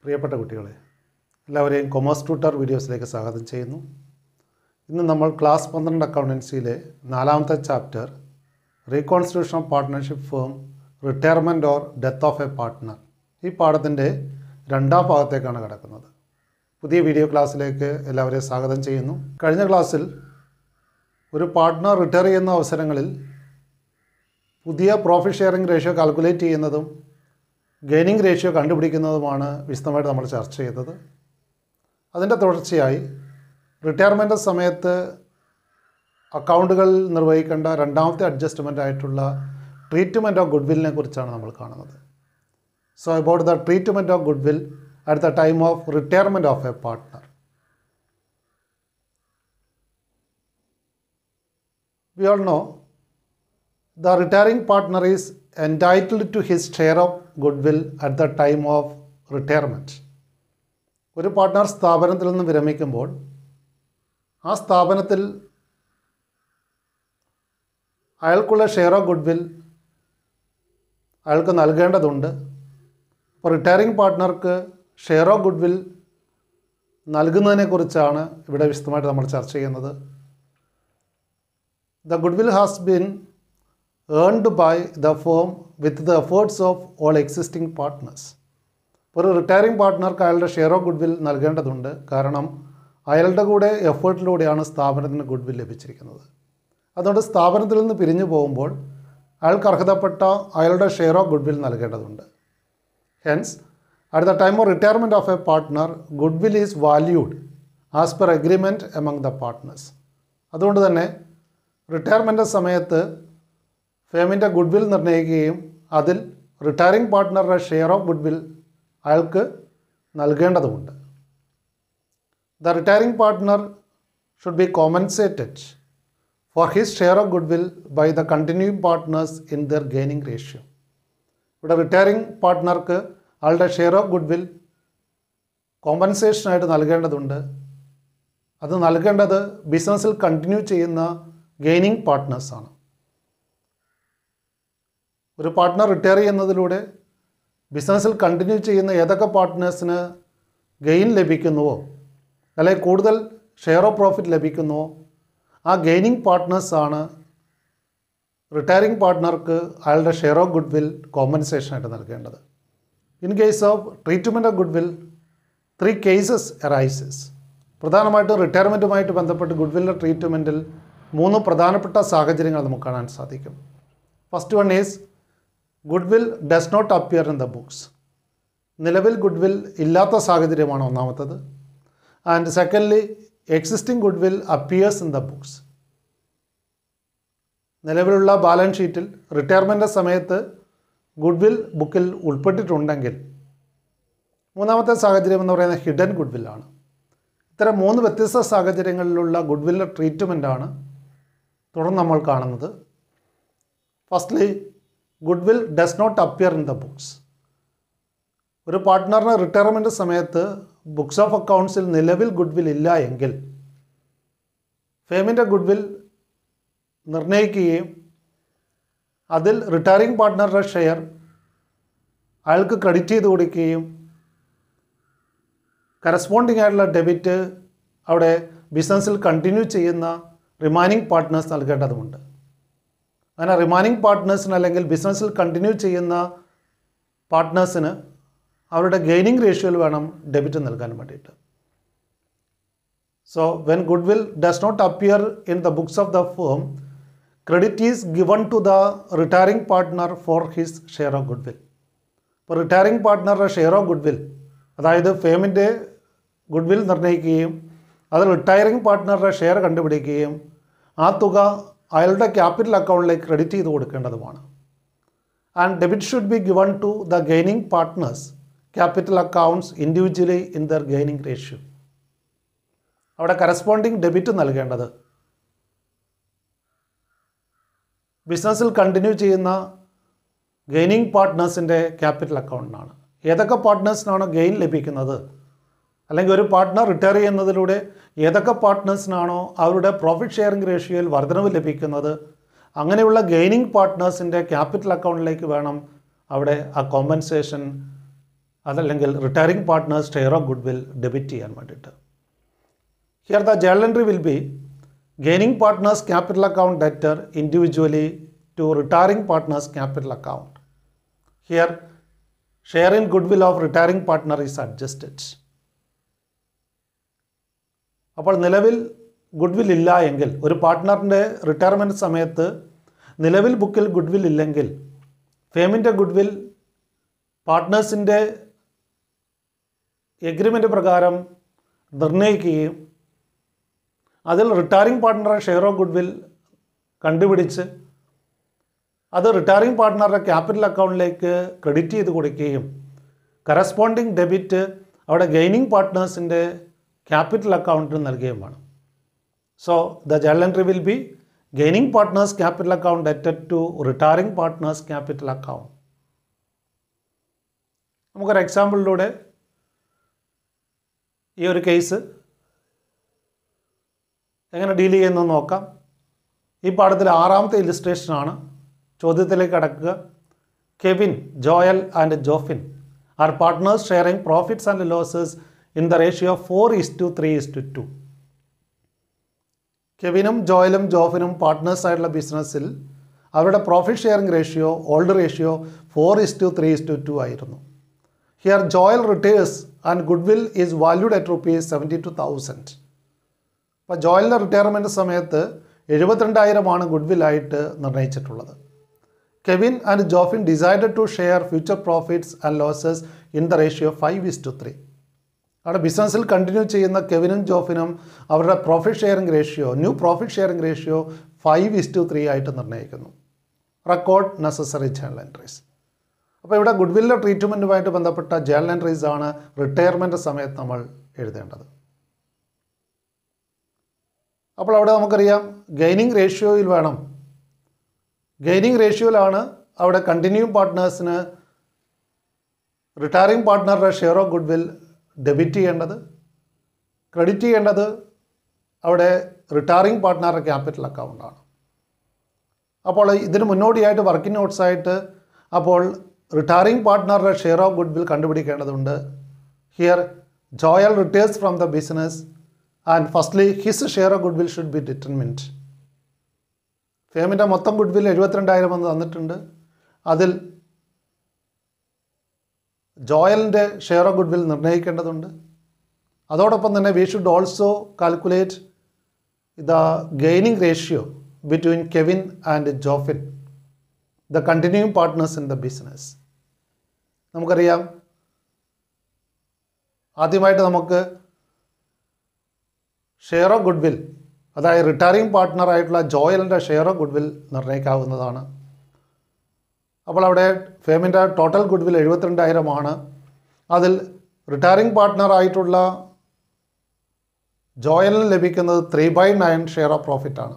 പ്രിയപ്പെട്ട കുട്ടികളെ, എല്ലാവരെയും കൊമേഴ്സ് ട്യൂട്ടർ വീഡിയോസിലേക്ക് സ്വാഗതം ചെയ്യുന്നു. ഇന്ന് നമ്മൾ ക്ലാസ് 12 അക്കൗണ്ടൻസിയിലെ 4ാമത്തെ chapter reconstitution of partnership firm, retirement or death of a partner, ഈ പാഠത്തിൻ്റെ 2ാം ഭാഗത്തേക്കാണ് കിടക്കുന്നത്. പുതിയ വീഡിയോ ക്ലാസ്സിലേക്ക് എല്ലാവരെയും സ്വാഗതം ചെയ്യുന്നു. കഴിഞ്ഞ ക്ലാസ്സിൽ ഒരു പാർട്ട്ണർ റിട്ടയർ ചെയ്യുന്ന അവസരങ്ങളിൽ പുതിയ പ്രോഫിറ്റ് ഷെയറിംഗ് റേഷ്യോ കാൽക്കുലേറ്റ് ചെയ്യുന്നതും ഗെയിനിങ് റേഷ്യോ കണ്ടുപിടിക്കുന്നതുമാണ് വിശദമായിട്ട് നമ്മൾ ചർച്ച ചെയ്തത്. അതിൻ്റെ തുടർച്ചയായി റിട്ടയർമെൻറ്റ് സമയത്ത് അക്കൗണ്ടുകൾ നിർവഹിക്കേണ്ട 2ാമത്തെ അഡ്ജസ്റ്റ്മെൻ്റ് ആയിട്ടുള്ള ട്രീറ്റ്മെൻറ്റ് ഓഫ് ഗുഡ് വില്ലിനെ കുറിച്ചാണ് നമ്മൾ കാണുന്നത്. So about the treatment of good will at the time of retirement of a partner. We all know the retiring partner is entitled to his share of goodwill at the time of retirement. ഒരു partner സ്ഥാപനത്തിൽ നിന്ന് വിരമിക്കുമ്പോൾ ആ സ്ഥാപനത്തിൽ അയാൾക്കുള്ള share of goodwill അയാൾക്ക് നൽകേണ്ടതുണ്ട്. അപ്പോൾ retiring പാർട്ട്ണർക്ക് share of goodwill നൽകുന്നതിനെക്കുറിച്ചാണ് ഇവിടെ വിശദമായിട്ട് നമ്മൾ ചർച്ച ചെയ്യുന്നത്. The goodwill has been earned by the firm with the efforts of all existing partners. ഒരു റിട്ടയറിംഗ് പാർട്ട്ണർക്ക് അയാളുടെ ഷെയർ ഓഫ് ഗുഡ്വിൽ നൽകേണ്ടതുണ്ട്. കാരണം അയാളുടെ കൂടെ എഫേർട്ടിലൂടെയാണ് സ്ഥാപനത്തിന് ഗുഡ്വിൽ ലഭിച്ചിരിക്കുന്നത്. അതുകൊണ്ട് സ്ഥാപനത്തിൽ നിന്ന് പിരിഞ്ഞു പോകുമ്പോൾ അയാൾക്ക് അർഹതപ്പെട്ട അയാളുടെ ഷെയർ ഓഫ് ഗുഡ്വിൽ നൽകേണ്ടതുണ്ട്. Hence at the time of retirement of a partner goodwill is valued as per agreement among the partners. അതുകൊണ്ട് തന്നെ റിട്ടയർമെൻറ്റ് സമയത്ത് ഫേമിൻ്റെ ഗുഡ്വിൽ നിർണ്ണയിക്കുകയും അതിൽ റിട്ടയറിംഗ് പാർട്ട്ണറുടെ ഷെയർ ഓഫ് ഗുഡ്വിൽ അയാൾക്ക് നൽകേണ്ടതുണ്ട്. The retiring partner should be compensated for his share of goodwill by the continuing partners in their gaining ratio. ഇവിടെ റിട്ടയറിംഗ് പാർട്ട്ണർക്ക് അയാളുടെ ഷെയർ ഓഫ് ഗുഡ്വിൽ കോമ്പൻസേഷനായിട്ട് നൽകേണ്ടതുണ്ട്. അത് നൽകേണ്ടത് ബിസിനസ്സിൽ കണ്ടിന്യൂ ചെയ്യുന്ന ഗെയിനിങ് പാർട്ട്നേഴ്സാണ്. ഒരു പാർട്ട്ണർ റിട്ടയർ ചെയ്യുന്നതിലൂടെ ബിസിനസ്സിൽ കണ്ടിന്യൂ ചെയ്യുന്ന ഏതൊക്കെ പാർട്ട്നേഴ്സിന് ഗെയിൻ ലഭിക്കുന്നുവോ അല്ലെങ്കിൽ കൂടുതൽ ഷെയർ ഓഫ് പ്രോഫിറ്റ് ലഭിക്കുന്നുവോ ആ ഗെയിനിങ് പാർട്ട്നേഴ്സാണ് റിട്ടയറിംഗ് പാർട്ട്ണർക്ക് അയാളുടെ ഷെയർ ഓഫ് ഗുഡ്വിൽ കോമ്പൻസേഷനായിട്ട് നൽകേണ്ടത്. In case of treatment of goodwill 3 cases arises. പ്രധാനമായിട്ടും റിട്ടയർമെൻറ്റുമായിട്ട് ബന്ധപ്പെട്ട് ഗുഡ്വില്ലിൻ്റെ ട്രീറ്റ്മെൻറ്റിൽ 3 പ്രധാനപ്പെട്ട സാഹചര്യങ്ങൾ നമുക്ക് കാണാൻ സാധിക്കും. First one is goodwill does not appear in the books. നിലവിൽ ഗുഡ്വിൽ ഇല്ലാത്ത സാഹചര്യമാണ് ഒന്നാമത്തത്. And secondly existing goodwill appears in the books. നിലവിലുള്ള ബാലൻസ് ഷീറ്റിൽ റിട്ടയർമെൻറ്റ് സമയത്ത് ഗുഡ്വിൽ ബുക്കിൽ ഉൾപ്പെട്ടിട്ടുണ്ടെങ്കിൽ മൂന്നാമത്തെ സാഹചര്യം എന്ന് പറയുന്നത് ഹിഡൻ ഗുഡ്വില്ലാണ്. ഇത്തരം 3 വ്യത്യസ്ത സാഹചര്യങ്ങളിലുള്ള ഗുഡ്വില്ലിൻ്റെ ട്രീറ്റ്മെൻറ്റാണ് തുടർന്ന് നമ്മൾ കാണുന്നത്. Firstly goodwill does not appear in the books. ഒരു പാർട്ട്ണറിന് റിട്ടയർമെൻറ്റ് സമയത്ത് ബുക്സ് ഓഫ് അക്കൗണ്ട്സിൽ നിലവിൽ ഗുഡ്വിൽ ഇല്ല എങ്കിൽ ഫേമിൻ്റെ ഗുഡ്വിൽ നിർണ്ണയിക്കുകയും അതിൽ റിട്ടയറിംഗ് പാർട്ട്ണറുടെ ഷെയർ അയാൾക്ക് ക്രെഡിറ്റ് ചെയ്ത് കൊടുക്കുകയും കറസ്പോണ്ടിങ് ആയിട്ടുള്ള ഡെബിറ്റ് അവിടെ ബിസിനസ്സിൽ കണ്ടിന്യൂ ചെയ്യുന്ന റിമൈനിങ് പാർട്ട്നേഴ്സ് നൽകേണ്ടതുണ്ട്. അങ്ങനെ റിമൈനിങ് പാർട്ട്നേഴ്സിന് അല്ലെങ്കിൽ ബിസിനസ്സിൽ കണ്ടിന്യൂ ചെയ്യുന്ന പാർട്ട്നേഴ്സിന് അവരുടെ ഗെയിനിങ് റേഷ്യോയിൽ വേണം ഡെബിറ്റ് നൽകാൻ വേണ്ടിയിട്ട്. So when goodwill does not appear in the books of the firm, credit is given to the retiring partner for his share of goodwill. ഇപ്പോൾ റിട്ടയറിംഗ് പാർട്ട്ണറുടെ ഷെയർ ഓഫ് ഗുഡ്വിൽ, അതായത് ഫേമിൻ്റെ goodwill നിർണ്ണയിക്കുകയും അത് retiring പാർട്ട്ണറുടെ share കണ്ടുപിടിക്കുകയും ആ തുക അയാളുടെ ക്യാപിറ്റൽ അക്കൗണ്ടിലേക്ക് ക്രെഡിറ്റ് ചെയ്ത് കൊടുക്കേണ്ടതുമാണ്. And debit should be given to the gaining partners capital accounts individually in their gaining ratio. അവിടെ കറസ്പോണ്ടിങ് ഡെബിറ്റ് നൽകേണ്ടത് ബിസിനസ്സിൽ കണ്ടിന്യൂ ചെയ്യുന്ന ഗെയിനിങ് പാർട്ട്നേഴ്സിൻ്റെ ക്യാപിറ്റൽ അക്കൗണ്ടിനാണ്. ഏതൊക്കെ പാർട്ട്നേഴ്സിനാണോ ഗെയിൻ ലഭിക്കുന്നത്, അല്ലെങ്കിൽ ഒരു പാർട്ട്ണർ റിട്ടയർ ചെയ്യുന്നതിലൂടെ ഏതൊക്കെ പാർട്ട്നേഴ്സിനാണോ അവരുടെ പ്രോഫിറ്റ് ഷെയറിംഗ് റേഷ്യോയിൽ വർധനവ് ലഭിക്കുന്നത്, അങ്ങനെയുള്ള ഗെയിനിങ് പാർട്ട്നേഴ്സിൻ്റെ ക്യാപിറ്റൽ അക്കൗണ്ടിലേക്ക് വേണം അവിടെ ആ കോമ്പൻസേഷൻ അതല്ലെങ്കിൽ retiring partners share of goodwill debit ചെയ്യാൻ വേണ്ടിയിട്ട്. Here the journal entry will be gaining partners capital account debtor individually to retiring partners capital account. Here share in goodwill of retiring partner is adjusted. അപ്പോൾ നിലവിൽ good will ഇല്ല എങ്കിൽ, ഒരു പാർട്ട്ണറിൻ്റെ retirement സമയത്ത് നിലവിൽ ബുക്കിൽ ഗുഡ് വിൽ ഇല്ലെങ്കിൽ ഫേമിൻ്റെ ഗുഡ് വിൽ പാർട്ട്നേഴ്സിൻ്റെ എഗ്രിമെൻ്റ് പ്രകാരം നിർണ്ണയിക്കുകയും അതിൽ റിട്ടയറിംഗ് പാർട്ട്ണറുടെ ഷെയർ ഓഫ് ഗുഡ് വിൽ കണ്ടുപിടിച്ച് അത് റിട്ടയറിംഗ് പാർട്ട്ണറുടെ ക്യാപിറ്റൽ അക്കൗണ്ടിലേക്ക് ക്രെഡിറ്റ് ചെയ്ത് കൊടുക്കുകയും കറസ്പോണ്ടിങ് ഡെബിറ്റ് അവിടെ ഗെയിനിങ് പാർട്ട്നേഴ്സിൻ്റെ ക്യാപിറ്റൽ അക്കൗണ്ടിന് നൽകുകയും വേണം. So the journal entry will be gaining partners capital account ഡെറ്റഡ് to retiring partners capital account. നമുക്കൊരു എക്സാമ്പിളിലൂടെ ഈ ഒരു കേസ് എങ്ങനെ ഡീൽ ചെയ്യുന്നതെന്ന് നോക്കാം. ഈ പാഠത്തിൽ 6ാമത്തെ ഇല്ലുസ്ട്രേഷനാണ്. ചോദ്യത്തിലേക്ക് കടക്കുക. Kevin, Joel and Jofin are partners sharing profits and losses in the ratio 4:3:2. കെവിനും ജോയലും ജോഫിനും പാർട്ട്നേഴ്സായിട്ടുള്ള ബിസിനസ്സിൽ അവരുടെ profit sharing ratio, old ratio 4:3:2 ആയിരുന്നു. Here Joel retires and goodwill is valued at ₹72,000. അപ്പോൾ ജോയലിൻ്റെ റിട്ടയർമെൻറ്റ് സമയത്ത് 72,000 ഗുഡ് വില്ലായിട്ട് നിർണ്ണയിച്ചിട്ടുള്ളത്. Kevin and Jofin decided to share future profits and losses in the ratio 5:3. അവിടെ ബിസിനസ്സിൽ കണ്ടിന്യൂ ചെയ്യുന്ന കെവിനും ജോഫിനും അവരുടെ profit sharing ratio, new profit sharing ratio 5:3 ആയിട്ട് നിർണ്ണയിക്കുന്നു. Record necessary journal entries. അപ്പോൾ ഇവിടെ ഗുഡ് വില്ലിൻ്റെ ട്രീറ്റ്മെൻറ്റുമായിട്ട് ബന്ധപ്പെട്ട ജേണൽ എൻട്രീസ് ആണ് റിട്ടയർമെൻറ്റ് സമയത്ത് നമ്മൾ എഴുതേണ്ടത്. അപ്പോൾ അവിടെ നമുക്കറിയാം ഗെയിനിങ് റേഷ്യോയിൽ വേണം, ഗെയിനിങ് റേഷ്യോയിലാണ് അവിടെ കണ്ടിന്യൂയിങ് പാർട്ട്നേഴ്സിന് റിട്ടയറിംഗ് പാർട്ട്ണറുടെ share of goodwill debit ചെയ്യേണ്ടത്, ക്രെഡിറ്റ് ചെയ്യേണ്ടത് അവിടെ റിട്ടയറിംഗ് പാർട്ട്ണറുടെ ക്യാപിറ്റൽ അക്കൗണ്ടാണ്. അപ്പോൾ ഇതിന് മുന്നോടിയായിട്ട് വർക്കിംഗ് നോട്ട്സായിട്ട് അപ്പോൾ റിട്ടയറിംഗ് പാർട്ട്ണറുടെ ഷെയർ ഓഫ് ഗുഡ് വിൽ കണ്ടുപിടിക്കേണ്ടതുണ്ട്. Here Joel retires from the business and firstly his share of goodwill should be determined. ഫേമിൻ്റെ മൊത്തം ഗുഡ് വിൽ 72,000 എന്ന് തന്നിട്ടുണ്ട്. അതിൽ ജോയലിൻ്റെ ഷെയർ ഓഫ് ഗുഡ് വിൽ നിർണ്ണയിക്കേണ്ടതുണ്ട്. അതോടൊപ്പം തന്നെ we should also calculate the gaining ratio between Kevin and Jofin, the continuing partners in the business. നമുക്കറിയാം ആദ്യമായിട്ട് നമുക്ക് ഷെയർ ഓഫ് ഗുഡ് വിൽ, അതായത് retiring പാർട്ട്ണറായിട്ടുള്ള ജോയലിൻ്റെ share of good will നിർണ്ണയിക്കാവുന്നതാണ്. അപ്പോൾ അവിടെ ഫേമിൻ്റെ ടോട്ടൽ ഗുഡ് വിൽ 72,000. അതിൽ റിട്ടയറിംഗ് പാർട്ട്ണറായിട്ടുള്ള ജോയലിന് ലഭിക്കുന്നത് 3/9 ഷെയർ ഓഫ് പ്രോഫിറ്റാണ്.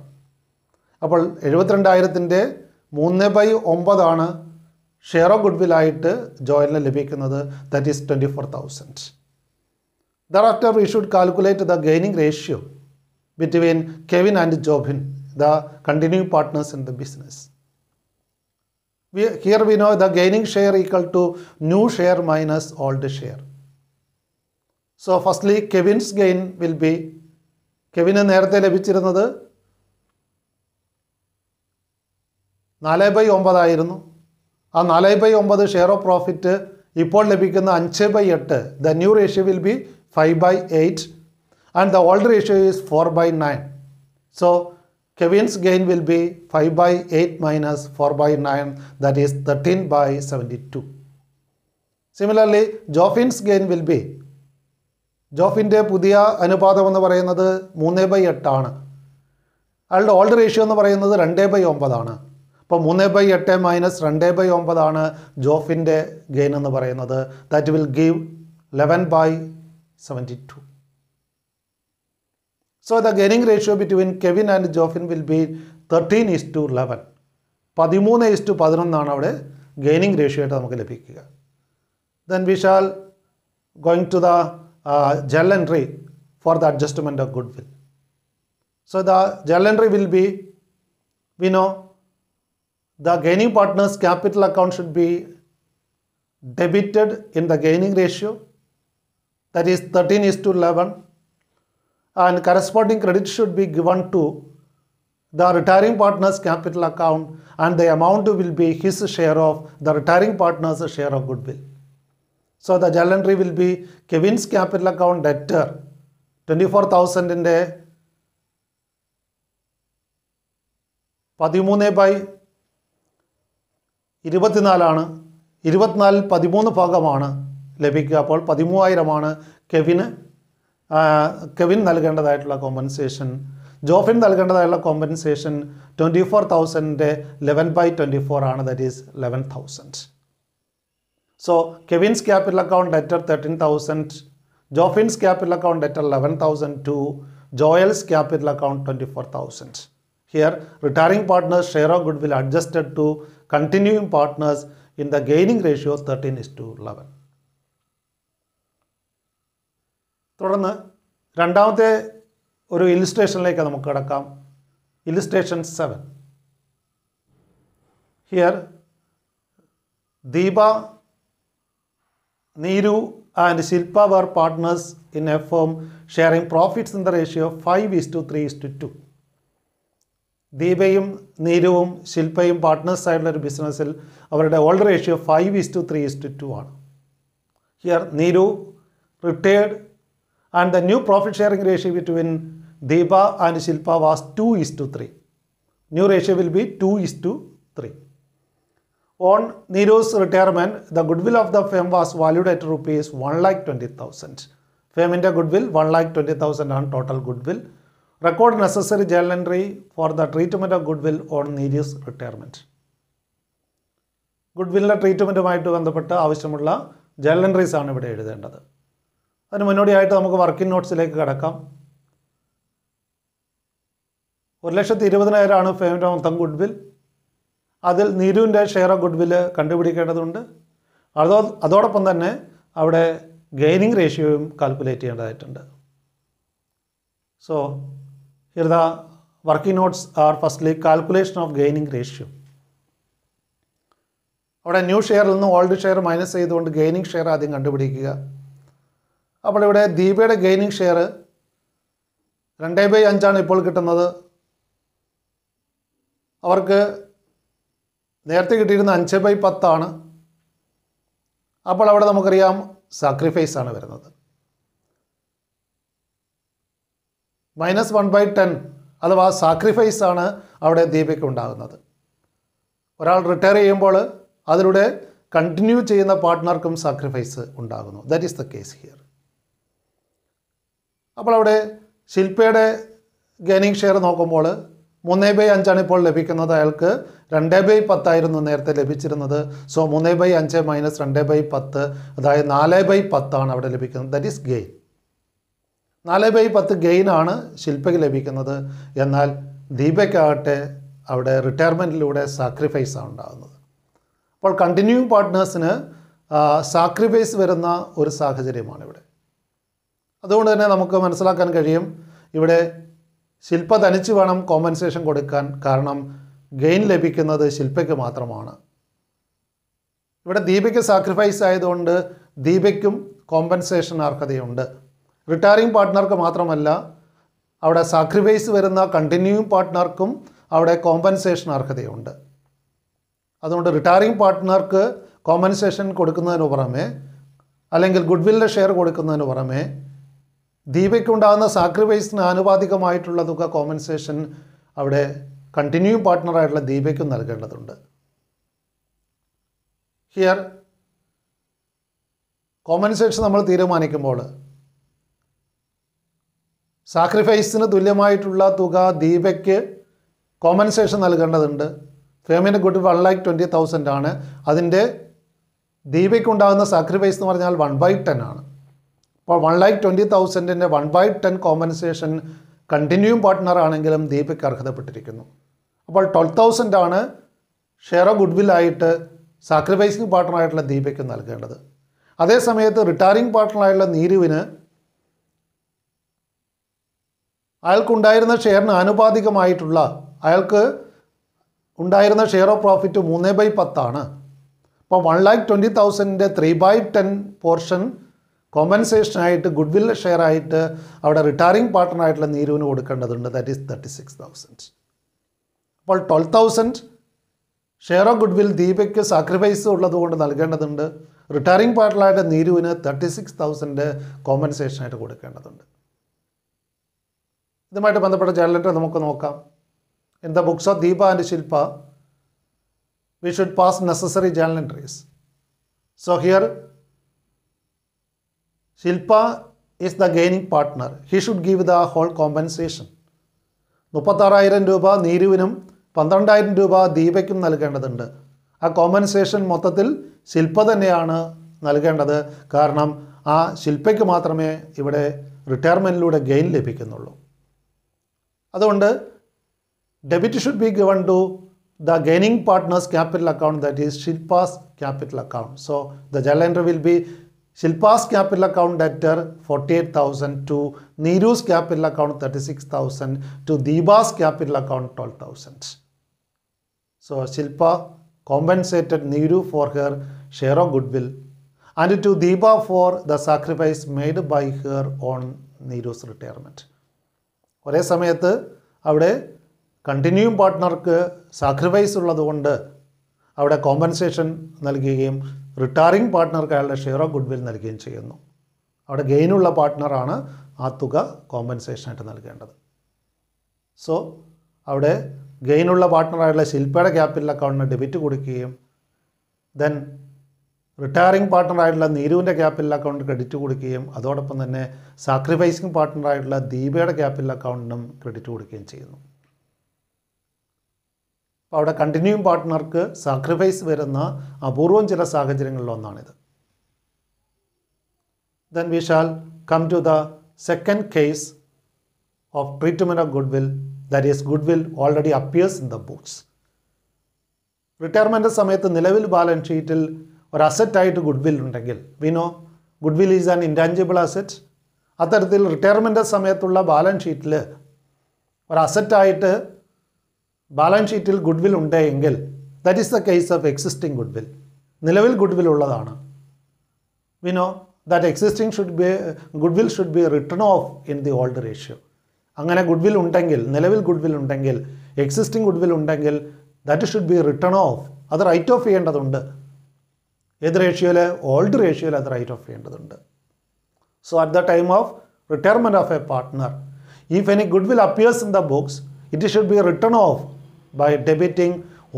അപ്പോൾ 72,000-ൻ്റെ 3/9 ഷെയർ ഓഫ് ഗുഡ് വില്ലായിട്ട് ജോയലിന് ലഭിക്കുന്നത്. That is 24,000. Thereafter we should calculate the gaining ratio between Kevin and Jobin, the continuing partners in the business. Here we know the gaining share equal to new share minus old share. So firstly Kevin's gain will be, Kevin നേരത്തെ ലഭിച്ചിരുന്നത് 4/9 ആയിരുന്നു. ആ 4/9 share of profit ഇപ്പോൾ ലഭിക്കുന്ന 5/8. The new ratio will be 5/8 and the old ratio is 4/9. So Kevin's gain will be 5/8 minus 4/9, that is 13/72. Similarly Joffin's gain will be, ജോഫിൻ്റെ പുതിയ അനുപാതം എന്ന് പറയുന്നത് 3/8 ആണ്. അയാളുടെ ഓൾഡ് റേഷ്യോ എന്ന് പറയുന്നത് 2/9 ആണ്. അപ്പോൾ 3/8 മൈനസ് 2/9 ആണ് ജോഫിൻ്റെ ഗെയിൻ എന്ന് പറയുന്നത്. That will give 11/72. So the gaining ratio between Kevin and Jofin will be 13:11. 13:11 ആണ് അവിടെ ഗെയിനിങ് റേഷ്യോ ആയിട്ട് നമുക്ക് ലഭിക്കുക. Then we shall going to the journal entry for the adjustment of goodwill. So the journal entry will be, we know the gaining partners capital account should be debited in the gaining ratio, that is 13:11, and corresponding credit should be given to the retiring partner's capital account, and the amount will be his share of the retiring partner's share of goodwill. So the journal entry will be Kevin's capital account debtor 24,000 ന്റെ 13/24 ആണ്. 24 13 ഭാഗമാണ് ലഭിക്കുക. അപ്പോൾ 13,000 Kevin നൽകേണ്ടതായിട്ടുള്ള compensation. Jofin നൽകേണ്ടതായുള്ള compensation 24,000 11/24 ആണ്, that is 11,000. So Kevin's capital account debtor 13,000, Jofin's capital account debtor 11,002, Joel's capital account 24,000. Here retiring partners share of goodwill adjusted to continuing partners in the gaining ratio 13:11. തുടർന്ന് രണ്ടാമത്തെ ഒരു ഇല്ലുസ്ട്രേഷനിലേക്ക് നമുക്ക് കടക്കാം. Illustration 7. Here Deepa, Neeru and Shilpa were partners in a firm sharing profits in the ratio of 5:3:2. ദീപയും നീരുവും ശില്പയും partners ആയിട്ടുള്ള ഒരു ബിസിനസ്സിൽ അവരുടെ old ratio 5:3:2 ആണ്. Here Neeru retired and the new profit sharing ratio between Deepa and Shilpa was 2:3. New ratio will be 2:3. On Neeru's retirement, the goodwill of the firm was valued at rupees 1,20,000. Firm's goodwill 1,20,000 on total goodwill. Record necessary journal entry for the treatment of goodwill on Neeru's retirement. Goodwill ട്രീറ്റ്മെൻറ്റുമായിട്ട് ബന്ധപ്പെട്ട് ആവശ്യമുള്ള journal entries ആണ് ഇവിടെ എഴുതേണ്ടത്. അതിന് മുന്നോടിയായിട്ട് നമുക്ക് working നോട്ട്സിലേക്ക് കടക്കാം. 1,20,000 ആണ് ഫേമിൻ്റെ മൊത്തം ഗുഡ്വിൽ. അതിൽ നീരുവിൻ്റെ ഷെയർ ഓഫ് ഗുഡ്വില് കണ്ടുപിടിക്കേണ്ടതുണ്ട്. അതോടൊപ്പം തന്നെ അവിടെ ഗെയിനിങ് റേഷ്യോയും കാൽക്കുലേറ്റ് ചെയ്യേണ്ടതായിട്ടുണ്ട്. So here the working notes are firstly calculation of gaining ratio. അവിടെ ന്യൂ ഷെയറിൽ നിന്ന് ഓൾഡ് ഷെയർ മൈനസ് ചെയ്തുകൊണ്ട് ഗെയിനിങ് ഷെയർ ആദ്യം കണ്ടുപിടിക്കുക. അപ്പോൾ ഇവിടെ ദീപയുടെ ഗെയിനിങ് ഷെയർ 2/5 ഇപ്പോൾ കിട്ടുന്നത്. അവർക്ക് നേരത്തെ കിട്ടിയിരുന്ന 5/10. അപ്പോൾ അവിടെ നമുക്കറിയാം സാക്രിഫൈസ് ആണ് വരുന്നത്. -1/10 അഥവാ സാക്രിഫൈസ് ആണ് അവിടെ ദീപയ്ക്ക് ഉണ്ടാകുന്നത്. ഒരാൾ റിട്ടയർ ചെയ്യുമ്പോൾ അതിലൂടെ കണ്ടിന്യൂ ചെയ്യുന്ന പാർട്ട്ണർക്കും സാക്രിഫൈസ് ഉണ്ടാകുന്നു. That is the case here. അപ്പോൾ അവിടെ ശില്പയുടെ ഗെയിനിങ് ഷെയർ നോക്കുമ്പോൾ 3/5 ഇപ്പോൾ ലഭിക്കുന്നത്. അയാൾക്ക് 2/10 നേരത്തെ ലഭിച്ചിരുന്നത്. സോ 3/5 - 2/10 അതായത് 4/10 അവിടെ ലഭിക്കുന്നത്. That is gain. 4/10 ഗെയിനാണ് ശില്പയ്ക്ക് ലഭിക്കുന്നത്. എന്നാൽ ദീപയ്ക്കാകട്ടെ അവിടെ റിട്ടയർമെൻറ്റിലൂടെ സാക്രിഫൈസാണ് ഉണ്ടാകുന്നത്. അപ്പോൾ കണ്ടിന്യൂയിങ് പാർട്ട്നേഴ്സിന് സാക്രിഫൈസ് വരുന്ന ഒരു സാഹചര്യമാണ് ഇവിടെ. അതുകൊണ്ട് തന്നെ നമുക്ക് മനസ്സിലാക്കാൻ കഴിയും ഇവിടെ ശില്പ തനിച്ച് വേണം കോമ്പൻസേഷൻ കൊടുക്കാൻ. കാരണം ഗെയിൻ ലഭിക്കുന്നത് ശില്പയ്ക്ക് മാത്രമാണ്. ഇവിടെ ദീപയ്ക്ക് സാക്രിഫൈസ് ആയതുകൊണ്ട് ദീപയ്ക്കും കോമ്പൻസേഷൻ അർഹതയുണ്ട്. റിട്ടയറിംഗ് പാർട്ട്ണർക്ക് മാത്രമല്ല, അവിടെ സാക്രിഫൈസ് വരുന്ന കണ്ടിന്യൂയിങ് പാർട്ട്ണർക്കും അവിടെ കോമ്പൻസേഷൻ അർഹതയുണ്ട്. അതുകൊണ്ട് റിട്ടയറിംഗ് പാർട്ട്ണർക്ക് കോമ്പൻസേഷൻ കൊടുക്കുന്നതിന് പുറമെ അല്ലെങ്കിൽ ഗുഡ്വില്ലിൻ്റെ ഷെയർ കൊടുക്കുന്നതിന് പുറമെ ദീപയ്ക്കുണ്ടാകുന്ന സാക്രിഫൈസിന് ആനുപാതികമായിട്ടുള്ള തുക കോമ്പൻസേഷൻ അവിടെ കണ്ടിന്യൂയിങ് പാർട്ട്ണറായിട്ടുള്ള ദീപയ്ക്കും നൽകേണ്ടതുണ്ട്. ഹിയർ കോമ്പൻസേഷൻ നമ്മൾ തീരുമാനിക്കുമ്പോൾ സാക്രിഫൈസിന് തുല്യമായിട്ടുള്ള തുക ദീപയ്ക്ക് കോമ്പൻസേഷൻ നൽകേണ്ടതുണ്ട്. ഫേമിൻ്റെ ഗുഡ് 1,20,000 ആണ്. അതിൻ്റെ ദീപയ്ക്കുണ്ടാകുന്ന സാക്രിഫൈസ് എന്ന് പറഞ്ഞാൽ 1/10 ആണ്. അപ്പോൾ 1,20,000 1/10 കോമ്പൻസേഷൻ കണ്ടിന്യൂയിങ് പാർട്ട്ണർ ആണെങ്കിലും ദീപയ്ക്ക് അർഹതപ്പെട്ടിരിക്കുന്നു. അപ്പോൾ 12,000 ആണ് ഷെയർ ഓഫ് ഗുഡ്വില്ലായിട്ട് സാക്രിഫൈസിങ് പാർട്ട്ണറായിട്ടുള്ള ദീപയ്ക്ക് നൽകേണ്ടത്. അതേസമയത്ത് റിട്ടയറിംഗ് പാർട്ട്ണറായിട്ടുള്ള നീരുവിന് അയാൾക്കുണ്ടായിരുന്ന ഷെയറിന് ആനുപാതികമായിട്ടുള്ള അയാൾക്ക് ഉണ്ടായിരുന്ന ഷെയർ ഓഫ് പ്രോഫിറ്റ് 3/10 ആണ്. അപ്പോൾ 1,20,000 3/10 പോർഷൻ കോമ്പൻസേഷനായിട്ട് ഗുഡ് ഷെയർ ആയിട്ട് അവിടെ റിട്ടയറിംഗ് പാർട്ട്ണറായിട്ടുള്ള നീരുവിന് കൊടുക്കേണ്ടതുണ്ട്. That is 36,000. അപ്പോൾ 12,000 ഷെയർ ഓഫ് ഗുഡ് വിൽ ദീപയ്ക്ക് സാക്രിഫൈസ് ഉള്ളതുകൊണ്ട് നൽകേണ്ടതുണ്ട്. റിട്ടയറിംഗ് പാർട്ട്ണറായിട്ട് നീരുവിന് 36,000 കോമ്പൻസേഷനായിട്ട് കൊടുക്കേണ്ടതുണ്ട്. ഇതുമായിട്ട് ബന്ധപ്പെട്ട ജേർണൽ എൻട്രി നമുക്ക് നോക്കാം. In the books of Deepa and Shilpa we should pass necessary journal entries. So here Shilpa is the gaining partner. He should give the whole compensation. 36,000 രൂപ നീരുവിനും 12,000 രൂപ ദീപയ്ക്കും നൽകേണ്ടതുണ്ട്. ആ കോമ്പൻസേഷൻ മൊത്തത്തിൽ ശില്പ തന്നെയാണ് നൽകേണ്ടത്. കാരണം ആ ശില്പയ്ക്ക് മാത്രമേ ഇവിടെ റിട്ടയർമെൻറ്റിലൂടെ ഗെയിൻ ലഭിക്കുന്നുള്ളൂ. അതുകൊണ്ട് debit should be given to the gaining partner's capital account, that is Shilpa's capital account. So the journal entry will be Shilpa's capital account debtor 48,000 to Neeru's capital account 36,000 to Deepa's capital account 12,000. So Shilpa compensated Neeru for her share of goodwill and to Deepa for the sacrifice made by her on Neeru's retirement. ഒരേ സമയത്ത് അവിടെ continuing പാർട്ട്ണർക്ക് sacrifice ഉള്ളതുകൊണ്ട് അവിടെ compensation നൽകുകയും retiring പാർട്ട്ണർക്ക് അയാളുടെ share of good will നൽകുകയും ചെയ്യുന്നു. അവിടെ ഗെയിനുള്ള പാർട്ട്ണറാണ് ആ തുക കോമ്പൻസേഷനായിട്ട് നൽകേണ്ടത്. സോ അവിടെ ഗെയിനുള്ള പാർട്ട്ണറായിട്ടുള്ള ശില്പയുടെ ക്യാപിറ്റൽ അക്കൗണ്ടിന് ഡെബിറ്റ് കൊടുക്കുകയും ദെൻ റിട്ടയറിംഗ് പാർട്ട്ണറായിട്ടുള്ള നീരുവിൻ്റെ ക്യാപിറ്റൽ അക്കൗണ്ട് ക്രെഡിറ്റ് കൊടുക്കുകയും അതോടൊപ്പം തന്നെ സാക്രിഫൈസിങ് പാർട്ട്ണറായിട്ടുള്ള ദീപയുടെ ക്യാപിറ്റൽ അക്കൗണ്ടിനും ക്രെഡിറ്റ് കൊടുക്കുകയും ചെയ്യുന്നു. അപ്പോൾ അവിടെ കണ്ടിന്യൂയിങ് പാർട്ട്ണർക്ക് സാക്രിഫൈസ് വരുന്ന അപൂർവം ചില സാഹചര്യങ്ങളിലൊന്നാണിത്. Then we shall come to the second case of treatment of goodwill, that is goodwill already appears in the books. Retirement സമയത്ത് നിലവിൽ ബാലൻസ് ഷീറ്റിൽ ഒരു അസറ്റായിട്ട് ഗുഡ് വിൽ ഉണ്ടെങ്കിൽ, we know goodwill is an intangible asset. അത്തരത്തിൽ retirement സമയത്തുള്ള balance ഷീറ്റിൽ ഒരു അസറ്റായിട്ട് ബാലൻസ് ഷീറ്റിൽ ഗുഡ് വിൽ ഉണ്ടെങ്കിൽ that is the case of existing goodwill. നിലവിൽ ഗുഡ് വിൽ ഉള്ളതാണ്. We know that existing goodwill should B return of in the old ratio. അങ്ങനെ ഗുഡ് വിൽ ഉണ്ടെങ്കിൽ, നിലവിൽ ഗുഡ് വിൽ ഉണ്ടെങ്കിൽ, existing goodwill ഉണ്ടെങ്കിൽ that should be return of. അത് right off ചെയ്യേണ്ടതുണ്ട്. ഏത് റേഷ്യോയിൽ? ഓൾഡ് റേഷ്യോയിൽ അത് റൈറ്റ് ഓഫ് ചെയ്യേണ്ടതുണ്ട്. So at the time of retirement of a partner, if any good will appears in the books, it should be written off by debiting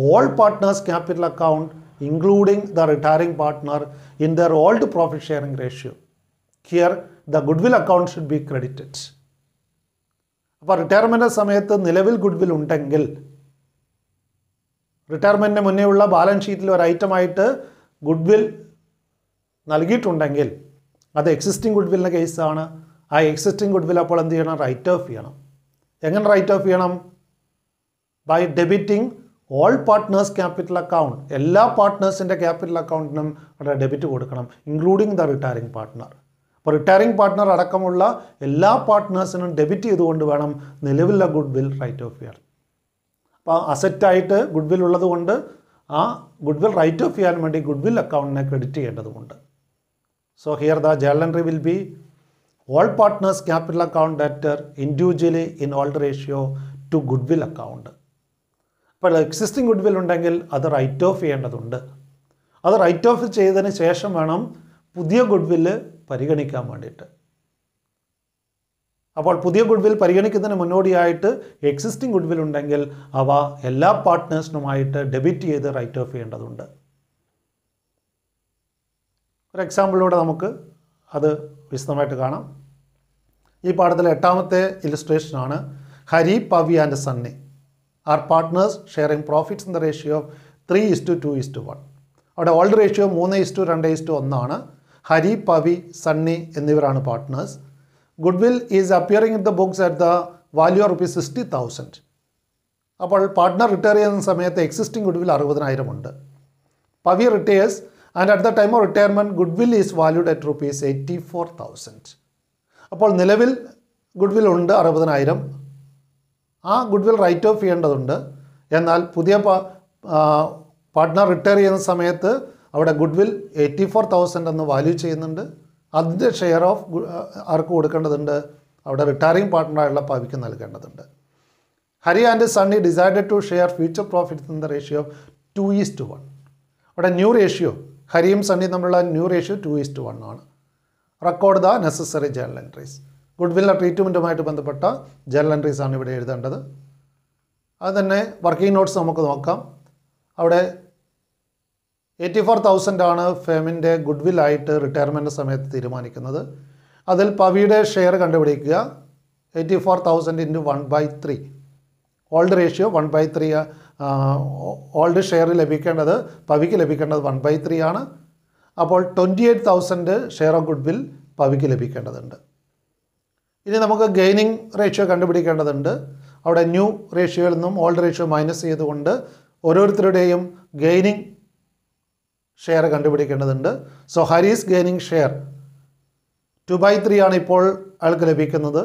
all partners' capital account, including the retiring partner, in their old profit sharing ratio. Here, the goodwill account should be credited. അപ്പോൾ retirement സമയത്ത് നിലവിൽ goodwill ഉണ്ടെങ്കിൽ, റിട്ടയർമെൻറ്റിന് മുന്നേ ഉള്ള balance ഷീറ്റിൽ ഒരു ഐറ്റമായിട്ട് good will നൽകിയിട്ടുണ്ടെങ്കിൽ അത് എക്സിസ്റ്റിംഗ് ഗുഡ് വില്ലിൻ്റെ കേസാണ്. ആ എക്സിസ്റ്റിംഗ് ഗുഡ് വിൽ അപ്പോൾ എന്ത് ചെയ്യണം? റൈറ്റ് ഓഫ് ചെയ്യണം. എങ്ങനെ റൈറ്റ് ഓഫ് ചെയ്യണം? By debiting all partners capital account. എല്ലാ പാർട്ട്നേഴ്സിൻ്റെ ക്യാപിറ്റൽ അക്കൗണ്ടിനും അവിടെ ഡെബിറ്റ് കൊടുക്കണം, ഇൻക്ലൂഡിങ് ദ റിട്ടയറിംഗ് പാർട്ട്ണർ. അപ്പോൾ റിട്ടയറിംഗ് പാർട്ട്ണർ അടക്കമുള്ള എല്ലാ പാർട്ട്നേഴ്സിനും ഡെബിറ്റ് ചെയ്തുകൊണ്ട് വേണം നിലവിലുള്ള ഗുഡ് വിൽ റൈറ്റ് ഓഫ് ചെയ്യാൻ. അപ്പോൾ അസറ്റായിട്ട് ഗുഡ് വിൽ ഉള്ളതുകൊണ്ട് ആ ഗുഡ് വിൽ റൈറ്റ് ഓഫ് ചെയ്യാൻ വേണ്ടി ഗുഡ് വിൽ അക്കൗണ്ടിനെ ക്രെഡിറ്റ് ചെയ്യേണ്ടതുണ്ട്. So here the journal entry will B all partners capital account debtor individually in old ratio to goodwill account. അപ്പോൾ existing goodwill ഉണ്ടെങ്കിൽ അത് right off ചെയ്യേണ്ടതുണ്ട്. അത് right of ചെയ്തതിന് ശേഷം വേണം പുതിയ ഗുഡ് വില്ല് പരിഗണിക്കാൻ വേണ്ടിയിട്ട്. അപ്പോൾ പുതിയ ഗുഡ് വിൽ പരിഗണിക്കുന്നതിന് മുന്നോടിയായിട്ട് എക്സിസ്റ്റിംഗ് ഗുഡ് വിൽ ഉണ്ടെങ്കിൽ അവ എല്ലാ പാർട്ട്നേഴ്സിനുമായിട്ട് ഡെബിറ്റ് ചെയ്ത് റൈറ്റ് ഓഫ് ചെയ്യേണ്ടതുണ്ട്. ഒരു എക്സാമ്പിളിലൂടെ നമുക്ക് അത് വിശദമായിട്ട് കാണാം. ഈ പാഠത്തിലെ 8ാമത്തെ ഇല്ലസ്ട്രേഷനാണ് Hari, Pavi and Sunny are partners sharing profits in the ratio of 3:2:1. അവിടെ ഓൾഡ് റേഷ്യോ 3:2:1 ആണ്. ഹരി, പവി, സണ്ണി എന്നിവരാണ് partners. Goodwill is appearing in the books at the value of ₹60,000. അപ്പോൾ പാർട്ട്ണർ റിട്ടയർ ചെയ്യുന്ന സമയത്ത് എക്സിസ്റ്റിംഗ് ഗുഡ് വിൽ 60,000 ഉണ്ട്. Pavi retires and at the time of retirement goodwill is valued at ₹84,000. അപ്പോൾ നിലവിൽ goodwill ഉണ്ട് 60,000. ആ ഗുഡ്വിൽ റൈറ്റ് ഓഫ് ചെയ്യേണ്ടതുണ്ട്. എന്നാൽ പുതിയ പാർട്ട്ണർ റിട്ടയർ ചെയ്യുന്ന സമയത്ത് അവിടെ ഗുഡ്വിൽ 84,000 എന്ന് വാല്യൂ ചെയ്യുന്നുണ്ട്. അതിൻ്റെ ഷെയർ ഓഫ് ആർക്ക് കൊടുക്കേണ്ടതുണ്ട്? അവിടെ റിട്ടയറിംഗ് പാർട്ട്ണറായുള്ള പവിക്ക് നൽകേണ്ടതുണ്ട്. Hari and Sunny decided to share future profits in the ratio of 2:1. അവിടെ ന്യൂ റേഷ്യോ ഹരിയും സണ്ണിയും തമ്മിലുള്ള ന്യൂ റേഷ്യോ 2:1 ആണ്. Record the necessary journal entries. ഗുഡ്വില്ലിൻ്റെ ട്രീറ്റ്മെൻറ്റുമായിട്ട് ബന്ധപ്പെട്ട ജേർണൽ എൻട്രീസ് ആണ് ഇവിടെ എഴുതേണ്ടത്. അത് തന്നെ വർക്കിംഗ് നോട്ട്സ് നമുക്ക് നോക്കാം. അവിടെ 84,000 ആണ് ഫേമിൻ്റെ ഗുഡ്വില്ലായിട്ട് റിട്ടയർമെൻറ്റ് സമയത്ത് തീരുമാനിക്കുന്നത്. അതിൽ പവിയുടെ ഷെയർ കണ്ടുപിടിക്കുക. 84,000 into 1/3. Old ratio 1/3. Old share ലഭിക്കേണ്ടത് പവിക്ക് ലഭിക്കേണ്ടത് 1/3 ആണ്. അപ്പോൾ 28,000 ഷെയർ ഓഫ് ഗുഡ്വിൽ പവിക്ക് ലഭിക്കേണ്ടതുണ്ട്. ഇനി നമുക്ക് ഗെയിനിങ് റേഷ്യോ കണ്ടുപിടിക്കേണ്ടതുണ്ട്. അവിടെ ന്യൂ റേഷ്യോയിൽ നിന്നും ഓൾഡ് റേഷ്യോ മൈനസ് ചെയ്തുകൊണ്ട് ഓരോരുത്തരുടെയും ഗെയിനിങ് ഷെയർ കണ്ടുപിടിക്കേണ്ടതുണ്ട്. സോ ഹരീസ് ഗെയിനിങ് ഷെയർ 2/3 ആണ് ഇപ്പോൾ അയാൾക്ക് ലഭിക്കുന്നത്.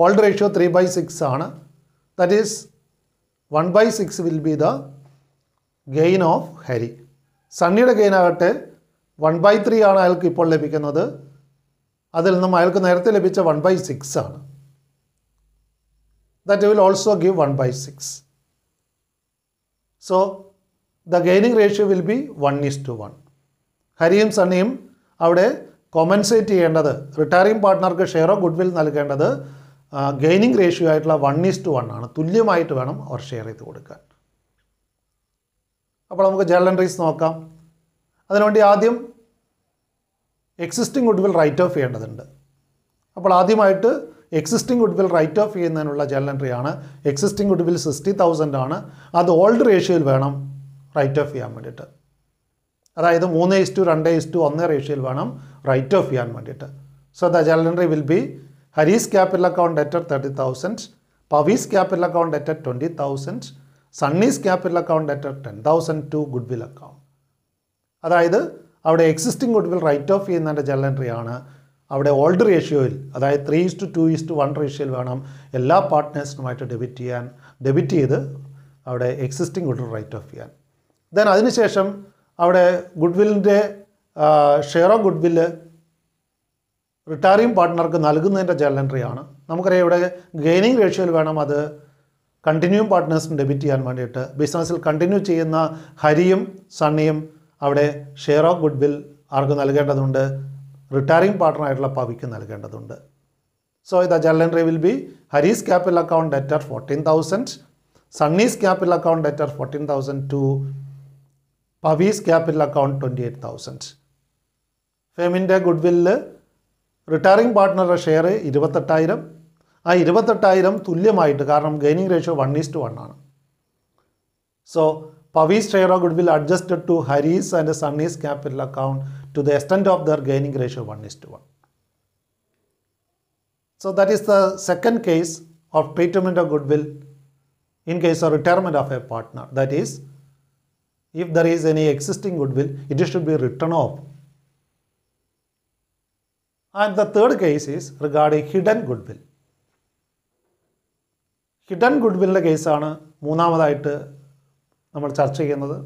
ഓൾഡ് റേഷ്യോ 3/6 ആണ്. That is 1/6 will be the gain of Hari. സണ്ണിയുടെ ഗെയിൻ ആകട്ടെ 1/3 ആണ് അയാൾക്ക് ഇപ്പോൾ ലഭിക്കുന്നത്. അതിൽ നിന്നും അയാൾക്ക് നേരത്തെ ലഭിച്ച 1/6 ആണ്. That will also give 1/6. So the gaining ratio will B 1:1. ഹരിയും സണ്ണിയും അവിടെ കോമ്പൻസേറ്റ് ചെയ്യേണ്ടത്, റിട്ടയറിംഗ് പാർട്ട്ണർക്ക് ഷെയർ ഓഫ് ഗുഡ്വിൽ നൽകേണ്ടത് ഗെയിനിങ് റേഷ്യോ ആയിട്ടുള്ള 1:1 ആണ്. തുല്യമായിട്ട് വേണം അവർ ഷെയർ ചെയ്ത് കൊടുക്കാൻ. അപ്പോൾ നമുക്ക് ജേർണൽ എൻട്രീസ് നോക്കാം. അതിനുവേണ്ടി ആദ്യം എക്സിസ്റ്റിംഗ് ഗുഡ്വിൽ റൈറ്റ് ഓഫ് ചെയ്യേണ്ടതുണ്ട്. അപ്പോൾ ആദ്യമായിട്ട് എക്സിസ്റ്റിംഗ് ഗുഡ്വിൽ റൈറ്റ് ഓഫ് ചെയ്യുന്നതിനുള്ള ജേർണൽ എൻട്രിയാണ്. എക്സിസ്റ്റിംഗ് ഗുഡ്വിൽ 60,000 ആണ്. അത് ഓൾഡ് റേഷ്യോയിൽ വേണം റൈറ്റ് ഓഫ് ചെയ്യാൻ വേണ്ടിയിട്ട്. അതായത് 3:2:1 റേഷ്യോയിൽ വേണം റൈറ്റ് ഓഫ് ചെയ്യാൻ വേണ്ടിയിട്ട്. So the journal entry will be Hari's capital account debtor 30,000, Pavi's capital account debtor 20,000, Sunny's capital account debtor 10,000 to goodwill account. അതായത് അവിടെ എക്സിസ്റ്റിംഗ് ഗുഡ്വിൽ റൈറ്റ് ഓഫ് ചെയ്യുന്നതിൻ്റെ ജേർണൽ എൻട്രിയാണ്. അവിടെ ഓൾഡ് റേഷ്യോയിൽ, അതായത് 3:2:1 റേഷ്യോയിൽ വേണം എല്ലാ പാർട്ട്നേഴ്സിനുമായിട്ട് ഡെബിറ്റ് ചെയ്ത് അവിടെ എക്സിസ്റ്റിംഗ് ഗുഡ്വിൽ റൈറ്റ് ഓഫ് ചെയ്യാൻ. ദെൻ അതിനുശേഷം അവിടെ ഗുഡ്വില്ലിൻ്റെ ഷെയർ ഓഫ് ഗുഡ്വില്ല് റിട്ടയറിംഗ് പാർട്ട്ണർക്ക് നൽകുന്നതിൻ്റെ ജേർണൽ എൻട്രിയാണ്. നമുക്കറിയാം ഇവിടെ ഗെയിനിങ് റേഷ്യോയിൽ വേണം അത് കണ്ടിന്യൂയിങ് പാർട്ട്നേഴ്സിന് ഡെബിറ്റ് ചെയ്യാൻ വേണ്ടിയിട്ട്. ബിസിനസ്സിൽ കണ്ടിന്യൂ ചെയ്യുന്ന ഹരിയും സണ്ണിയും അവിടെ ഷെയർ ഓഫ് ഗുഡ്വിൽ ആർക്ക് നൽകേണ്ടതുണ്ട്? റിട്ടയറിംഗ് പാർട്ട്ണറായിട്ടുള്ള പവിക്ക് നൽകേണ്ടതുണ്ട്. So the journal entry will be Hari's capital account debtor 14,000, Sunny's capital account debtor 14,000 to Pavi's capital account 28,000. ഫേമിൻ്റെ ഗുഡ്വില്ല് റിട്ടയറിംഗ് പാർട്ട്ണറുടെ ഷെയർ 28,000. ആ 28,000 തുല്യമായിട്ട്, കാരണം ഗെയിനിങ് റേഷ്യോ 1:1 ആണ്. So Pavi's share of goodwill adjusted to Hari's and Sunny's capital account to the extent of their gaining ratio 1:1. So that is the second case of treatment of goodwill in case of retirement of a partner. That is, if there is any existing goodwill, it should be written off. And the third case is regarding hidden goodwill. Hidden ഗുഡ്വില്ലിൻ്റെ കേസാണ് മൂന്നാമതായിട്ട് നമ്മൾ ചർച്ച ചെയ്യുന്നത്.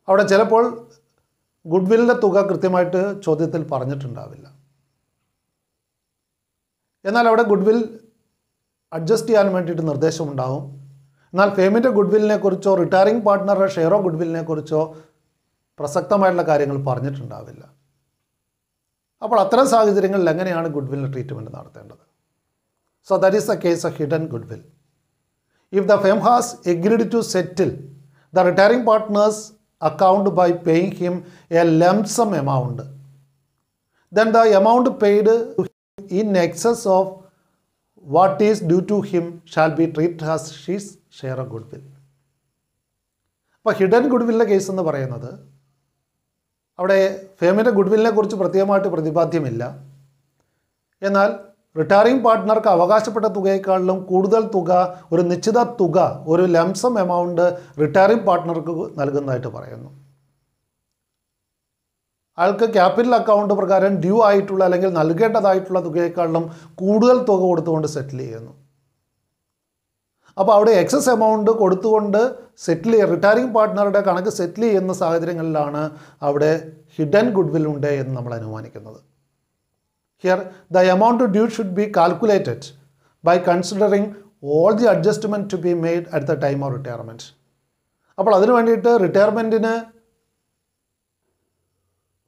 അവിടെ ചിലപ്പോൾ ഗുഡ്വില്ലിൻ്റെ തുക കൃത്യമായിട്ട് ചോദ്യത്തിൽ പറഞ്ഞിട്ടുണ്ടാവില്ല. എന്നാൽ അവിടെ ഗുഡ്വിൽ അഡ്ജസ്റ്റ് ചെയ്യാൻ വേണ്ടിയിട്ട് നിർദ്ദേശമുണ്ടാവും. എന്നാൽ ഫേമിൻ്റെ ഗുഡ്വില്ലിനെ കുറിച്ചോ റിട്ടയറിംഗ് പാർട്ട്ണറുടെ ഷെയർ ഓഫ് ഗുഡ്വില്ലിനെ കുറിച്ചോ പ്രസക്തമായിട്ടുള്ള കാര്യങ്ങൾ പറഞ്ഞിട്ടുണ്ടാവില്ല. അപ്പോൾ അത്തരം സാഹചര്യങ്ങളിൽ എങ്ങനെയാണ് ഗുഡ്വില്ലിൻ്റെ ട്രീറ്റ്മെൻറ്റ് നടത്തേണ്ടത്? So that is the case of hidden goodwill. If the firm has agreed to settle the retiring partners account by paying him a lump sum amount, then the amount paid in excess of what is due to him shall be treated as his share of goodwill. അപ്പോൾ hidden ഗുഡ്വില്ലിൻ്റെ case എന്ന് പറയുന്നത് അവിടെ ഫേമിൻ്റെ ഗുഡ്വില്ലിനെ കുറിച്ച് പ്രത്യേകമായിട്ട് പ്രതിപാദ്യമില്ല. എന്നാൽ retiring പാർട്ട്ണർക്ക് അവകാശപ്പെട്ട തുകയേക്കാളിലും കൂടുതൽ തുക, ഒരു നിശ്ചിത തുക, ഒരു ലംസം എമൗണ്ട് റിട്ടയറിംഗ് പാർട്ട്ണർക്ക് നൽകുന്നതായിട്ട് പറയുന്നു. അയാൾക്ക് ക്യാപിറ്റൽ അക്കൗണ്ട് പ്രകാരം ഡ്യൂ ആയിട്ടുള്ള അല്ലെങ്കിൽ നൽകേണ്ടതായിട്ടുള്ള തുകയേക്കാളിലും കൂടുതൽ തുക കൊടുത്തുകൊണ്ട് സെറ്റിൽ ചെയ്യുന്നു. അപ്പോൾ അവിടെ എക്സസ് എമൗണ്ട് കൊടുത്തുകൊണ്ട് റിട്ടയറിംഗ് പാർട്ട്ണറുടെ കണക്ക് സെറ്റിൽ ചെയ്യുന്ന സാഹചര്യങ്ങളിലാണ് അവിടെ ഹിഡൻ ഗുഡ് വിൽ ഉണ്ട് എന്ന് നമ്മൾ അനുമാനിക്കുന്നത്. Here the amount due should be calculated by considering all the adjustment to be made at the time of retirement. അപ്പോൾ അതിനു വേണ്ടിയിട്ട് റിട്ടയർമെൻറ്റിന്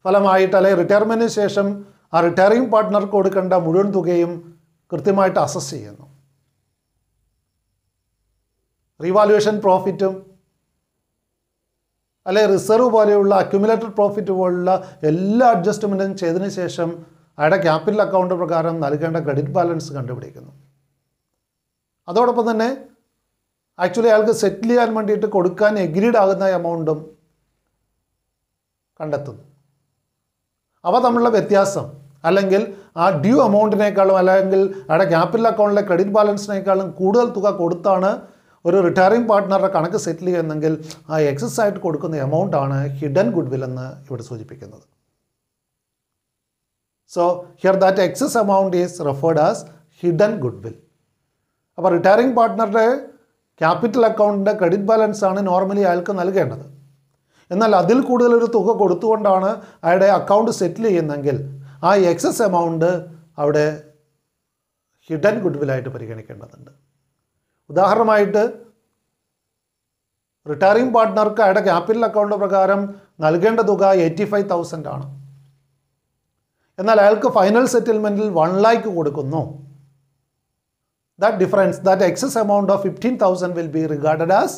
ഫലമായിട്ട് അല്ലെങ്കിൽ റിട്ടയർമെൻറ്റിന് ശേഷം ആ റിട്ടയറിംഗ് പാർട്ട്ണർക്ക് കൊടുക്കേണ്ട മുഴുവൻ തുകയും കൃത്യമായിട്ട് അസസ് ചെയ്യുന്നു. റീവാലുവേഷൻ പ്രോഫിറ്റും അല്ലെ റിസർവ് പോലെയുള്ള അക്യുമുലേറ്റഡ് പ്രോഫിറ്റ് പോലുള്ള എല്ലാ അഡ്ജസ്റ്റ്മെൻറ്റും ചെയ്തതിന് ശേഷം അയാളുടെ ക്യാപിറ്റൽ അക്കൗണ്ട് പ്രകാരം നൽകേണ്ട ക്രെഡിറ്റ് ബാലൻസ് കണ്ടുപിടിക്കുന്നു. അതോടൊപ്പം തന്നെ ആക്ച്വലി അയാൾക്ക് സെറ്റിൽ ചെയ്യാൻ വേണ്ടിയിട്ട് കൊടുക്കാൻ എഗ്രീഡ് ആകുന്ന എമൗണ്ടും കണ്ടെത്തുന്നു. അവ തമ്മിലുള്ള വ്യത്യാസം അല്ലെങ്കിൽ ആ ഡ്യൂ എമൗണ്ടിനേക്കാളും അല്ലെങ്കിൽ അയാളുടെ ക്യാപിറ്റൽ അക്കൗണ്ടിലെ ക്രെഡിറ്റ് ബാലൻസിനേക്കാളും കൂടുതൽ തുക കൊടുത്താണ് ഒരു റിട്ടയറിംഗ് പാർട്ട്ണറുടെ കണക്ക് സെറ്റിൽ ചെയ്യുന്നെങ്കിൽ ആ എക്സസ് ആയിട്ട് കൊടുക്കുന്ന എമൗണ്ടാണ് ഹിഡൻ ഗുഡ് വിൽ എന്ന് ഇവിടെ സൂചിപ്പിക്കുന്നത്. So here that excess amount is referred as hidden goodwill. അപ്പോൾ റിട്ടയറിംഗ് പാർട്ട്ണറുടെ ക്യാപിറ്റൽ അക്കൗണ്ടിൻ്റെ ക്രെഡിറ്റ് ബാലൻസ് ആണ് നോർമലി അയാൾക്ക് നൽകേണ്ടത്. എന്നാൽ അതിൽ കൂടുതലൊരു തുക കൊടുത്തുകൊണ്ടാണ് അയാളുടെ അക്കൗണ്ട് സെറ്റിൽ ചെയ്യുന്നതെങ്കിൽ ആ എക്സസ് എമൗണ്ട് അവിടെ ഹിഡൻ ഗുഡ് വില്ലായിട്ട് പരിഗണിക്കേണ്ടതുണ്ട്. ഉദാഹരണമായിട്ട് റിട്ടയറിംഗ് പാർട്ട്ണർക്ക് അയാളുടെ ക്യാപിറ്റൽ അക്കൗണ്ട് പ്രകാരം നൽകേണ്ട തുക 85,000 ആണ്. എന്നാൽ അയാൾക്ക് ഫൈനൽ സെറ്റിൽമെൻറ്റിൽ 1 lakh കൊടുക്കുന്നു. That difference, that excess amount of 15,000 will be regarded as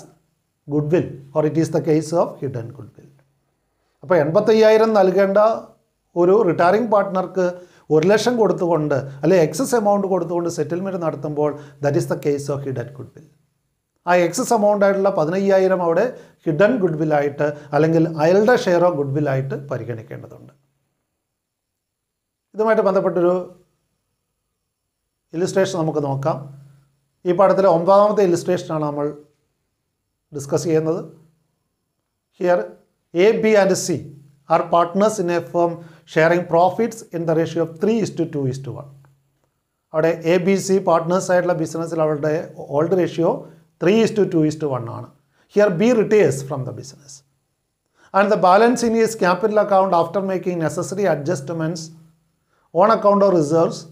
goodwill, or it is the case of hidden goodwill. അപ്പോൾ 85,000 നൽകേണ്ട ഒരു റിട്ടയറിംഗ് പാർട്ട്ണർക്ക് 1 ലക്ഷം കൊടുത്തുകൊണ്ട് അല്ലെങ്കിൽ എക്സസ് എമൗണ്ട് കൊടുത്തുകൊണ്ട് സെറ്റിൽമെൻറ്റ് നടത്തുമ്പോൾ that is the case of hidden goodwill. ആ excess amount ആയിട്ടുള്ള 15,000 അവിടെ ഹിഡൻ ഗുഡ്വില്ലായിട്ട് അല്ലെങ്കിൽ അയാളുടെ ഷെയർ ഓഫ് ഗുഡ്വില്ലായിട്ട് പരിഗണിക്കേണ്ടതുണ്ട്. ഇതുമായിട്ട് ബന്ധപ്പെട്ടൊരു ഇല്ലുസ്ട്രേഷൻ നമുക്ക് നോക്കാം. ഈ പാഠത്തിലെ 9ാമത്തെ ഇല്ലുസ്ട്രേഷനാണ് നമ്മൾ ഡിസ്കസ് ചെയ്യുന്നത്. Here A, B and C are partners in a firm sharing profits in the ratio of 3:2:1. അവിടെ എ, ബി, സി പാർട്ട്നേഴ്സ് ആയിട്ടുള്ള ബിസിനസ്സിൽ അവരുടെ ഓൾഡ് റേഷ്യോ 3:2:1 ആണ്. Here B retires from the business and the balance in his capital account after making necessary adjustments on account of reserves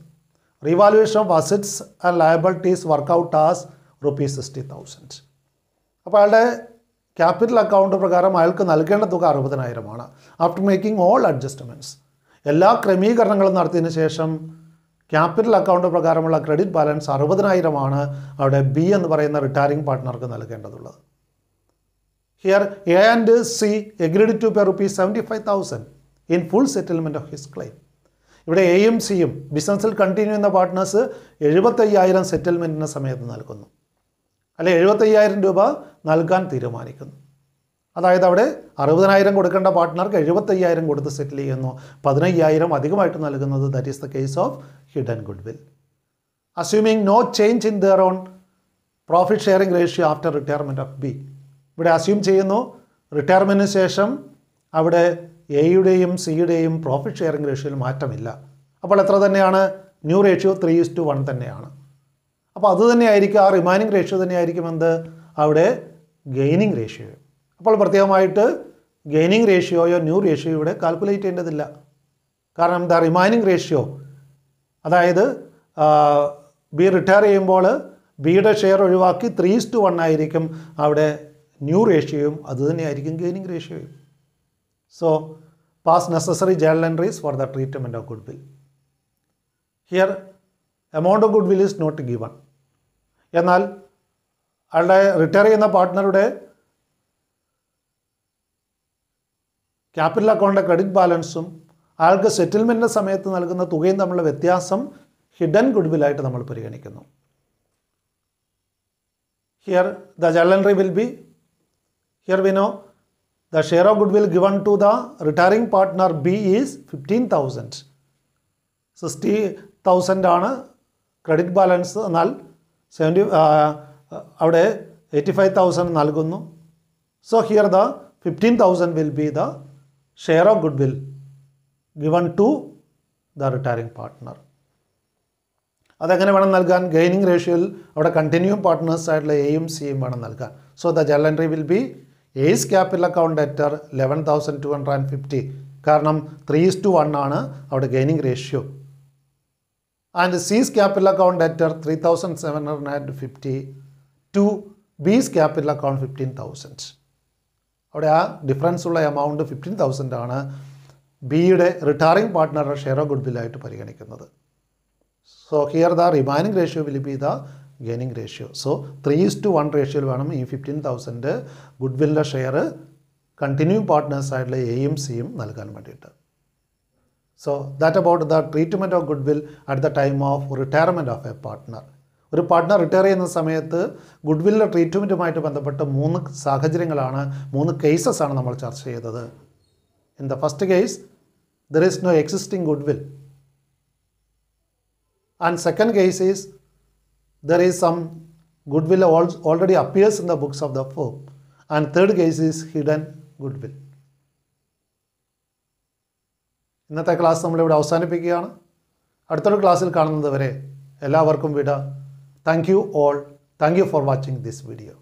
revaluation of assets and liabilities work out as ₹60,000. അപ്പോൾ അയാളുടെ capital account പ്രകാരം അയാൾക്ക് നൽകേണ്ട തുക 60,000 ആണ്. After making all adjustments, എല്ലാ ക്രമീകരണങ്ങളും നടത്തിയതിന് ശേഷം ക്യാപിറ്റൽ അക്കൗണ്ട് പ്രകാരമുള്ള ക്രെഡിറ്റ് ബാലൻസ് 60,000 ആണ് അവിടെ ബി എന്ന് പറയുന്ന റിട്ടയറിംഗ് പാർട്ട്ണർക്ക് നൽകേണ്ടതുള്ളത്. Here A and C agreed to pay ₹75,000 in full settlement of his claim. ഇവിടെ എയും സിയും ബിസിനസ്സിൽ കണ്ടിന്യൂ ചെയ്യുന്ന പാർട്ട്നേഴ്സ് 75,000 സെറ്റിൽമെൻറ്റിൻ്റെ സമയത്ത് നൽകുന്നു, അല്ലെ 75,000 രൂപ നൽകാൻ തീരുമാനിക്കുന്നു. അതായത് അവിടെ 60,000 കൊടുക്കേണ്ട പാർട്ട്ണർക്ക് 75,000 കൊടുത്ത് സെറ്റിൽ ചെയ്യുന്നു, 15,000 അധികമായിട്ട് നൽകുന്നത്. That is the case of hidden goodwill. Assuming no change in their own profit sharing ratio after retirement of B. ഇവിടെ അസ്യൂം ചെയ്യുന്നു റിട്ടയർമെൻറ്റിന് ശേഷം അവിടെ എയുടെയും സിയുടെയും പ്രോഫിറ്റ് ഷെയറിംഗ് റേഷ്യോയിൽ മാറ്റമില്ല. അപ്പോൾ എത്ര തന്നെയാണ്? ന്യൂ റേഷ്യോ 3:1 തന്നെയാണ്. അപ്പോൾ അത് തന്നെയായിരിക്കും, ആ റിമൈനിങ് റേഷ്യോ തന്നെയായിരിക്കും എന്ത് അവിടെ ഗെയിനിങ് റേഷ്യോ. അപ്പോൾ പ്രത്യേകമായിട്ട് ഗെയിനിങ് റേഷ്യോയോ ന്യൂ റേഷ്യോ ഇവിടെ കാൽക്കുലേറ്റ് ചെയ്യേണ്ടതില്ല. കാരണം ദ റിമൈനിങ് റേഷ്യോ, അതായത് ബി റിട്ടയർ ചെയ്യുമ്പോൾ ബിയുടെ ഷെയർ ഒഴിവാക്കി 3:1 ആയിരിക്കും അവിടെ ന്യൂ റേഷ്യോയും അത് തന്നെയായിരിക്കും gaining റേഷ്യോയും. So, pass necessary journal entries for the treatment of goodwill. Here, amount of goodwill is not given. എന്നാൽ അയാളുടെ റിട്ടയർ ചെയ്യുന്ന പാർട്ട്ണറുടെ ക്യാപിറ്റൽ അക്കൗണ്ടിൻ്റെ ക്രെഡിറ്റ് ബാലൻസും അയാൾക്ക് സെറ്റിൽമെൻറ്റിൻ്റെ സമയത്ത് നൽകുന്ന തുകയും തമ്മിലുള്ള വ്യത്യാസം ഹിഡൻ ഗുഡ്വില്ലായിട്ട് നമ്മൾ പരിഗണിക്കുന്നു. Here the journal entry will be, here we know the share of goodwill given to the retiring partner B is 15,000. 60,000 ആണ് ക്രെഡിറ്റ് ബാലൻസ്. എന്നാൽ അവിടെ 85,000 നൽകുന്നു. So here the 15,000 will be the share of goodwill given to the retiring partner. അതെങ്ങനെ വേണം നൽകാൻ? Gaining റേഷ്യോയിൽ അവിടെ continuing partners ആയിട്ടുള്ള എയും സിയും വേണം നൽകാൻ. So the journal entry will be A's capital account debtor 11,250, കാരണം 3:1 ആണ് അവിടെ ഗെയിനിങ് റേഷ്യോ. And C's capital account debtor 3,750 to B's capital account 15,000. അവിടെ ആ ഡിഫറൻസ് ഉള്ള എമൗണ്ട് 15,000 ആണ് ബിയുടെ റിട്ടയറിംഗ് പാർട്ട്ണറുടെ ഷെയർ ഓഫ് ഗുഡ് വില്ലായിട്ട് പരിഗണിക്കുന്നത്. So here the remaining ratio will be the gaining ratio. So 3:1 റേഷ്യോയിൽ വേണം ഈ 15,000 ഗുഡ് വില്ലിൻ്റെ ഷെയർ കണ്ടിന്യൂയിങ് പാർട്ട്നേഴ്സ് ആയിട്ടുള്ള എയും സിയും നൽകാൻ വേണ്ടിയിട്ട്. So that about the treatment of good will at the time of retirement of a partner. ഒരു പാർട്ട്ണർ റിട്ടയർ ചെയ്യുന്ന സമയത്ത് ഗുഡ് വില്ലിൻ്റെ ട്രീറ്റ്മെൻറ്റുമായിട്ട് ബന്ധപ്പെട്ട് 3 സാഹചര്യങ്ങളാണ്, 3 കേസസ് ആണ് നമ്മൾ ചർച്ച ചെയ്തത്. In the first case there is no existing goodwill, and second case is there is some goodwill already appears in the books of the firm, and third case is hidden goodwill. ഇന്നത്തെ class നമ്മളിവിടെ അവസാനിപ്പിക്കുകയാണ്. അടുത്തൊരു ക്ലാസ്സിൽ കാണുന്നത് വരെ എല്ലാവർക്കും വിട. Thank you all. Thank you for watching this video.